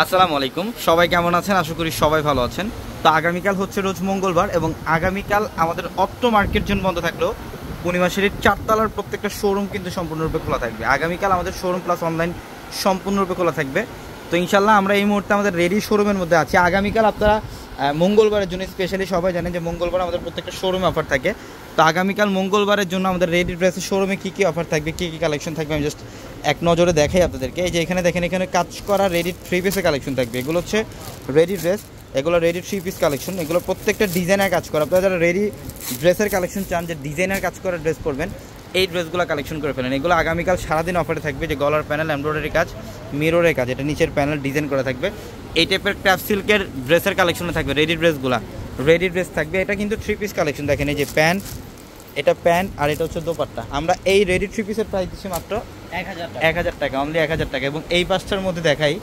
আসসালামু আলাইকুম, সবাই কেমন আছেন? আশা করি সবাই ভালো আছেন। তো আগামীকাল হচ্ছে রোজ মঙ্গলবার এবং আগামীকাল আমাদের অত্র মার্কেট জোন বন্ধ থাকলেও পূর্ণিমাশারির 4 তলার প্রত্যেকটা শোরুম কিন্তু সম্পূর্ণরূপে খোলা থাকবে। আগামীকাল আমাদের শোরুম প্লাস অনলাইন সম্পূর্ণরূপে খোলা থাকবে। তো ইনশাল্লাহ আমরা এই মুহূর্তে আমাদের রেডি শোরুমের মধ্যে আছি। আগামীকাল আপনারা মঙ্গলবারের জন্য স্পেশালি সবাই জানেন যে মঙ্গলবার আমাদের প্রত্যেকটা শোরুমে অফার থাকে। তো আগামীকাল মঙ্গলবারের জন্য আমাদের রেডি ড্রেসের শোরুমে কী কী অফার থাকবে, কী কী কালেকশন থাকবে আমি জাস্ট এক নজরে দেখাই আপনাদেরকে। এই যে এখানে দেখেন, এখানে কাজ করা রেডি 3 পিসের কালেকশন থাকবে। এগুলো হচ্ছে রেডি ড্রেস, এগুলো রেডি 3 পিস কালেকশন। এগুলো প্রত্যেকটা ডিজাইনের কাজ করা। আপনারা যারা রেডি ড্রেসের কালেকশন চান, যে ডিজাইনের কাজ করা ড্রেস পরবেন, এই ড্রেসগুলো কালেকশন করে ফেলেন। এগুলো আগামীকাল সারাদিন অফারে থাকবে। যে গলার প্যানেল এমব্রয়ডারি কাজ, মিররের কাজ, এটা নিচের প্যানেল ডিজাইন করা থাকবে। এই টাইপের ক্রাফট সিল্কের ড্রেসের কালেকশনে থাকবে রেডি ড্রেসগুলো। রেডি ড্রেস থাকবে। এটা কিন্তু 3 পিস কালেকশন। দেখেন এই যে প্যান্ট, এটা প্যান্ট আর এটা হচ্ছে দোপাট্টা। আমরা এই রেডি 3 পিসের প্রাইস দিচ্ছি মাত্র 1000 টাকা, অনলি 1000 টাকা। এবং এই পাঁচটার মধ্যে দেখাই,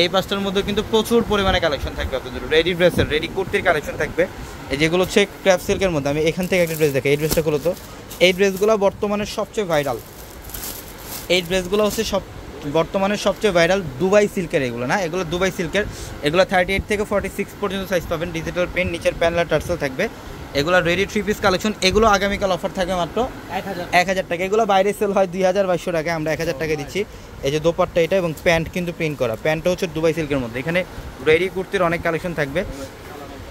এই পাঁচটার মধ্যে কিন্তু প্রচুর পরিমাণে কালেকশন থাকবে আপনাদের। রেডি ড্রেসের, রেডি কুর্তির কালেকশন থাকবে। এই যেগুলো হচ্ছে ক্র্যাপ সিল্কের মধ্যে। আমি এখান থেকে একটা ড্রেস দেখাই। এই ড্রেসটা হলো, তো এই ড্রেসগুলো বর্তমানে সবচেয়ে ভাইরাল। এই ড্রেসগুলো হচ্ছে বর্তমানে সবচেয়ে ভাইরাল দুবাই সিল্কের। এগুলো না, এগুলো দুবাই সিল্কের। এগুলো 38 থেকে 46 পর্যন্ত সাইজ পাবেন। ডিজিটাল প্রিন্ট, নিচের প্যানেল টার্সেল থাকবে। এগুলো রেডি 3 পিস কালেকশন। এগুলো আগামীকাল অফার থাকে মাত্র 1000 টাকা। এগুলো বাইরে সেল হয় 2200 টাকায়, আমরা 1000 টাকায় দিচ্ছি। এই যে দোপাট্টা এটা, এবং প্যান্ট কিন্তু প্রিন্ট করা। প্যান্টটা হচ্ছে দুবাই সিল্কের মধ্যে। এখানে রেডি কুর্তির অনেক কালেকশন থাকবে।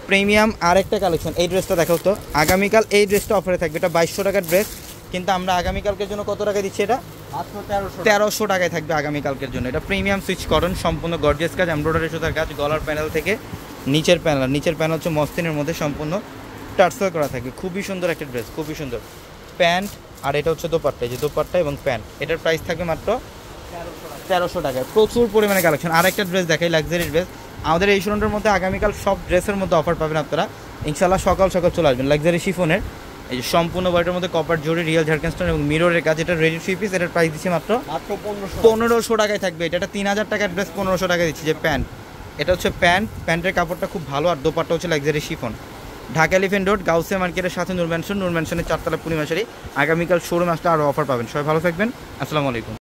প্রিমিয়াম আরেকটা কালেকশন, এই ড্রেসটা দেখাও তো। আগামীকাল এই ড্রেসটা অফারে থাকবে। এটা 2200 টাকার ড্রেস, কিন্তু আমরা আগামীকালকের জন্য কত টাকা দিচ্ছি? এটা 1300 টাকায় থাকবে আগামীকালকের জন্য। এটা প্রিমিয়াম সুইচ কটন, সম্পূর্ণ গর্জিয়াস কাজ, এমব্রয়ডারি সুতার কাজ। গলার প্যানেল থেকে নিচের প্যানেল হচ্ছে মসলিনের মধ্যে সম্পূর্ণ টার্সেল করা থাকবে। খুবই সুন্দর একটা ড্রেস, খুবই সুন্দর। প্যান্ট আর এটা হচ্ছে দোপাট্টা। এই যে দোপাট্টা এবং প্যান্ট, এটার প্রাইস থাকবে মাত্র 1300 টাকায়। প্রচুর পরিমাণে কালেকশন। আরেকটা ড্রেস দেখাই, লাক্সারি ড্রেস। আমাদের এই শোরুমটার মধ্যে আগামীকাল সব ড্রেসের মধ্যে অফার পাবেন আপনারা। ইনশাল্লাহ সকাল সকাল চলে আসবেন। লাক্সারি শিফনের, এই যে সম্পূর্ণ বডির মধ্যে কপার জরি, রিয়েল ঝাড়খান্ড স্টোন এবং মিররের কাজ। এটা রেডি 3 পিস, এটার প্রাইস দিচ্ছি মাত্র 1500 টাকায় থাকবে। এটা 3000 টাকার ড্রেস 1500 টাকায় দিচ্ছি। যে প্যান্ট, এটা হচ্ছে প্যান্ট, প্যান্টের কাপড়টা খুব ভালো। আর দোপাট্টা হচ্ছে luxury chiffon. Dhaka elephant road, Gausia মার্কেটের সাথে নূর ম্যানশনের 4 তলা পূর্ণিমাশারি। আগামীকাল শোরুম আসলে আরও অফার পাবেন। সবাই ভালো থাকবেন। আসসালামু আলাইকুম।